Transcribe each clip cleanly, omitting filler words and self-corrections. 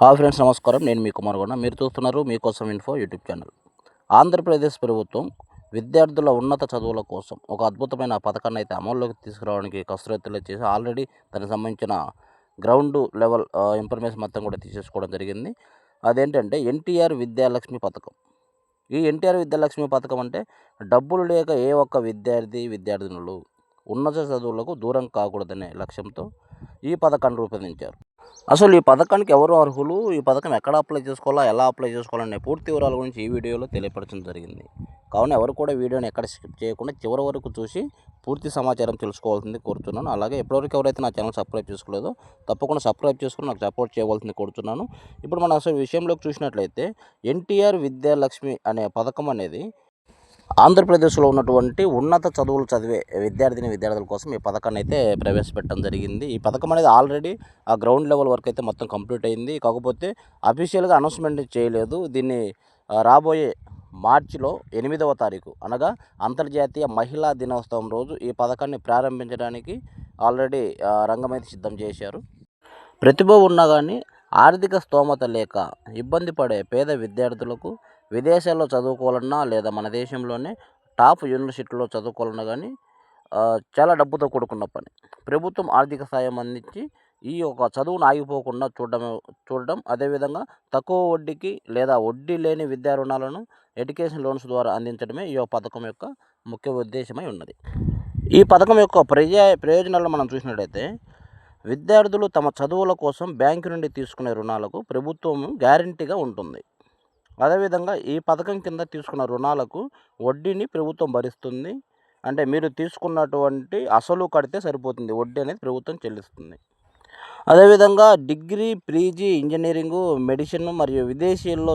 Hi friends, నమస్కారం. నేను మీ కుమార్. మీరు చూస్తున్నారు మీకోసం ఇన్ఫో యూట్యూబ్ ఛానల్. ఆంధ్రప్రదేశ్ ప్రభుత్వం విద్యార్థుల ఉన్నత చదువుల కోసం ఒక అద్భుతమైన పథకాన్ని అయితే అమల్లోకి తీసుకురావడానికి కసరత్తులు చేసి ఆల్రెడీ దానికి సంబంధించిన గ్రౌండ్ లెవెల్ ఇన్ఫర్మేషన్ మొత్తం కూడా తీసేసుకోవడం జరిగింది. అదేంటంటే ఎన్టీఆర్ విద్యాలక్ష్మి పథకం. ఈ ఎన్టీఆర్ విద్యాలక్ష్మి పథకం అంటే డబ్బులు లేక ఏ ఒక్క విద్యార్థినులు ఉన్నత చదువులకు దూరం కాకూడదనే లక్ష్యంతో ఈ పథకాన్ని రూపొందించారు. అసలు ఈ పథకానికి ఎవరు అర్హులు, ఈ పథకం ఎక్కడ అప్లై చేసుకోవాలా, ఎలా అప్లై చేసుకోవాలనే పూర్తి వివరాల గురించి ఈ వీడియోలో తెలియపరచడం జరిగింది. కావున ఎవరు కూడా వీడియోని ఎక్కడ స్కిప్ చేయకుండా చివరి వరకు చూసి పూర్తి సమాచారం తెలుసుకోవాల్సింది కోరుతున్నాను. అలాగే ఎప్పటివరకు ఎవరైతే నా ఛానల్ సబ్స్క్రైబ్ చేసుకోలేదో తప్పకుండా సబ్స్క్రైబ్ చేసుకుని నాకు సపోర్ట్ చేయవలసింది కోరుతున్నాను. ఇప్పుడు మనం అసలు విషయంలోకి చూసినట్లయితే ఎన్టీఆర్ విద్యాలక్ష్మి అనే పథకం అనేది ఆంధ్రప్రదేశ్లో ఉన్నటువంటి ఉన్నత చదువులు చదివే విద్యార్థుల కోసం ఈ పథకాన్ని అయితే ప్రవేశపెట్టడం జరిగింది. ఈ పథకం అనేది ఆల్రెడీ ఆ గ్రౌండ్ లెవెల్ వరకు అయితే మొత్తం కంప్లీట్ అయింది. కాకపోతే అఫీషియల్గా అనౌన్స్మెంట్ చేయలేదు. దీన్ని రాబోయే మార్చిలో 8వ తారీఖు అనగా అంతర్జాతీయ మహిళా దినోత్సవం రోజు ఈ పథకాన్ని ప్రారంభించడానికి ఆల్రెడీ రంగమైతే సిద్ధం చేశారు. ప్రతిభ ఉన్నా కానీ ఆర్థిక స్తోమత లేక ఇబ్బంది పడే పేద విద్యార్థులకు విదేశాల్లో చదువుకోవాలన్నా లేదా మన దేశంలోనే టాప్ యూనివర్సిటీలో చదువుకోవాలన్నా కానీ చాలా డబ్బుతో కూడుకున్న పని. ప్రభుత్వం ఆర్థిక సాయం అందించి ఈ యొక్క చదువును ఆగిపోకుండా చూడడం అదేవిధంగా తక్కువ వడ్డీకి లేదా వడ్డీ లేని విద్యా రుణాలను ఎడ్యుకేషన్ లోన్స్ ద్వారా అందించడమే ఈ పథకం యొక్క ముఖ్య ఉద్దేశమై ఉన్నది. ఈ పథకం యొక్క ప్రయోజనాలను మనం చూసినట్లయితే విద్యార్థులు తమ చదువుల కోసం బ్యాంకు నుండి తీసుకునే రుణాలకు ప్రభుత్వం గ్యారంటీగా ఉంటుంది. అదేవిధంగా ఈ పథకం కింద తీసుకున్న రుణాలకు వడ్డీని ప్రభుత్వం భరిస్తుంది. అంటే మీరు తీసుకున్నటువంటి అసలు కడితే సరిపోతుంది, వడ్డీ అనేది ప్రభుత్వం చెల్లిస్తుంది. అదేవిధంగా డిగ్రీ, పీజీ, ఇంజనీరింగు, మెడిసిన్ మరియు విదేశీల్లో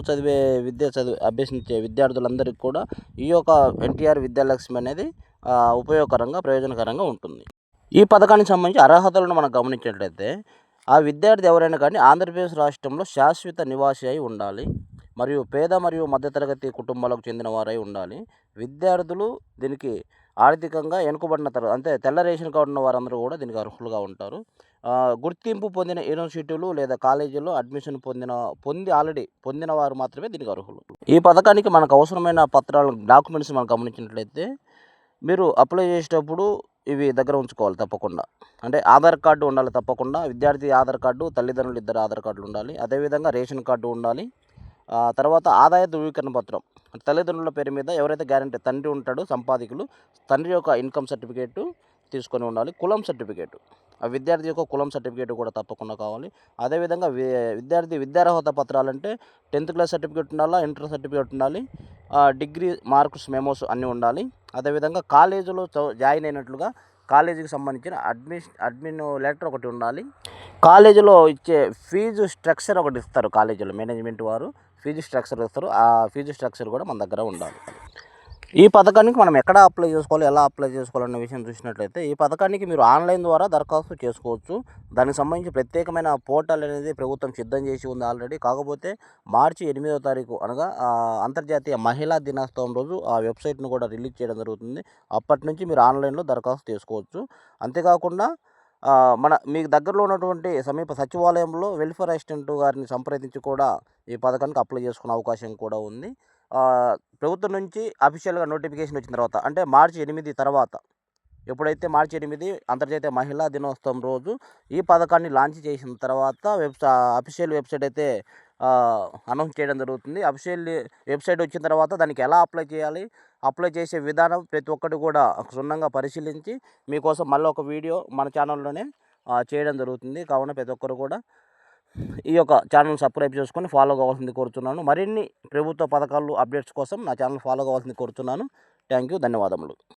అభ్యసించే విద్యార్థులందరికీ కూడా ఈ యొక్క ఎన్టీఆర్ విద్యాలక్ష్మి అనేది ఉపయోగకరంగా, ప్రయోజనకరంగా ఉంటుంది. ఈ పథకానికి సంబంధించి అర్హతలను మనం గమనించినట్లయితే ఆ విద్యార్థి ఎవరైనా కానీ ఆంధ్రప్రదేశ్ రాష్ట్రంలో శాశ్వత నివాసి అయి ఉండాలి మరియు పేద మరియు మధ్యతరగతి కుటుంబాలకు చెందిన వారై ఉండాలి. విద్యార్థులు దీనికి ఆర్థికంగా వెనుకబడిన అంటే తెల్ల రేషన్ కార్డు ఉన్న వారందరూ కూడా దీనికి అర్హులుగా ఉంటారు. గుర్తింపు పొందిన యూనివర్సిటీలు లేదా కాలేజీల్లో అడ్మిషన్ పొందిన వారు మాత్రమే దీనికి అర్హులు. ఈ పథకానికి మనకు అవసరమైన డాక్యుమెంట్స్ మనం గమనించినట్లయితే మీరు అప్లై చేసేటప్పుడు ఇవి దగ్గర ఉంచుకోవాలి తప్పకుండా. అంటే ఆధార్ కార్డు ఉండాలి తప్పకుండా. విద్యార్థి ఆధార్ కార్డు, తల్లిదండ్రులు ఇద్దరు ఆధార్ కార్డులు ఉండాలి. అదేవిధంగా రేషన్ కార్డు ఉండాలి. తర్వాత ఆదాయ ధృవీకరణ పత్రం, తల్లిదండ్రుల పేరు మీద ఎవరైతే గ్యారంటీ తండ్రి ఉంటాడో సంపాదకులు, తండ్రి యొక్క ఇన్కమ్ సర్టిఫికేటు తీసుకొని ఉండాలి. కులం సర్టిఫికేటు, ఆ విద్యార్థి యొక్క కులం సర్టిఫికేట్ కూడా తప్పకుండా కావాలి. అదేవిధంగా విద్యార్థి విద్యార్హత పత్రాలంటే 10th క్లాస్ సర్టిఫికేట్ ఉండాలా, ఇంటర్ సర్టిఫికేట్ ఉండాలి, డిగ్రీ మార్క్స్, మెమోస్ అన్నీ ఉండాలి. అదేవిధంగా కాలేజీలో జాయిన్ అయినట్లుగా కాలేజీకి సంబంధించిన అడ్మిన్ లెటర్ ఒకటి ఉండాలి. కాలేజీలో ఇచ్చే ఫీజు స్ట్రక్చర్ ఒకటి ఇస్తారు. కాలేజీలో మేనేజ్మెంట్ వారు ఫీజు స్ట్రక్చర్ ఇస్తారు. ఆ ఫీజు స్ట్రక్చర్ కూడా మన దగ్గర ఉండాలి. ఈ పథకానికి మనం ఎక్కడ అప్లై చేసుకోవాలి, ఎలా అప్లై చేసుకోవాలనే విషయం చూసినట్లయితే ఈ పథకానికి మీరు ఆన్లైన్ ద్వారా దరఖాస్తు చేసుకోవచ్చు. దానికి సంబంధించి ప్రత్యేకమైన పోర్టల్ అనేది ప్రభుత్వం సిద్ధం చేసి ఉంది ఆల్రెడీ. కాకపోతే మార్చి 8వ తారీఖు అనగా అంతర్జాతీయ మహిళా దినోత్సవం రోజు ఆ వెబ్సైట్ను కూడా రిలీజ్ చేయడం జరుగుతుంది. అప్పటి నుంచి మీరు ఆన్లైన్లో దరఖాస్తు చేసుకోవచ్చు. అంతేకాకుండా మీకు దగ్గరలో ఉన్నటువంటి సమీప సచివాలయంలో వెల్ఫేర్ అసిస్టెంట్ గారిని సంప్రదించి కూడా ఈ పథకానికి అప్లై చేసుకునే అవకాశం కూడా ఉంది. ప్రభుత్వం నుంచి అఫీషియల్గా నోటిఫికేషన్ వచ్చిన తర్వాత అంటే మార్చి 8 తర్వాత, ఎప్పుడైతే మార్చి 8 అంతర్జాతీయ మహిళా దినోత్సవం రోజు ఈ పథకాన్ని లాంచ్ చేసిన తర్వాత అఫీషియల్ వెబ్సైట్ అయితే అనౌన్స్ చేయడం జరుగుతుంది. అఫీషియల్ వెబ్సైట్ వచ్చిన తర్వాత దానికి ఎలా అప్లై చేయాలి, అప్లై చేసే విధానం ప్రతి ఒక్కటి కూడా క్షుణ్ణంగా పరిశీలించి మీకోసం మళ్ళీ ఒక వీడియో మన ఛానల్లోనే చేయడం జరుగుతుంది. కావున ప్రతి ఒక్కరు కూడా ఈ యొక్క ఛానల్ సబ్స్క్రైబ్ చేసుకొని ఫాలో కావాల్సింది కోరుతున్నాను. మరిన్ని ప్రభుత్వ పథకాలు అప్డేట్స్ కోసం నా ఛానల్ ఫాలో కావాల్సింది కోరుతున్నాను. థ్యాంక్ యూ, ధన్యవాదములు.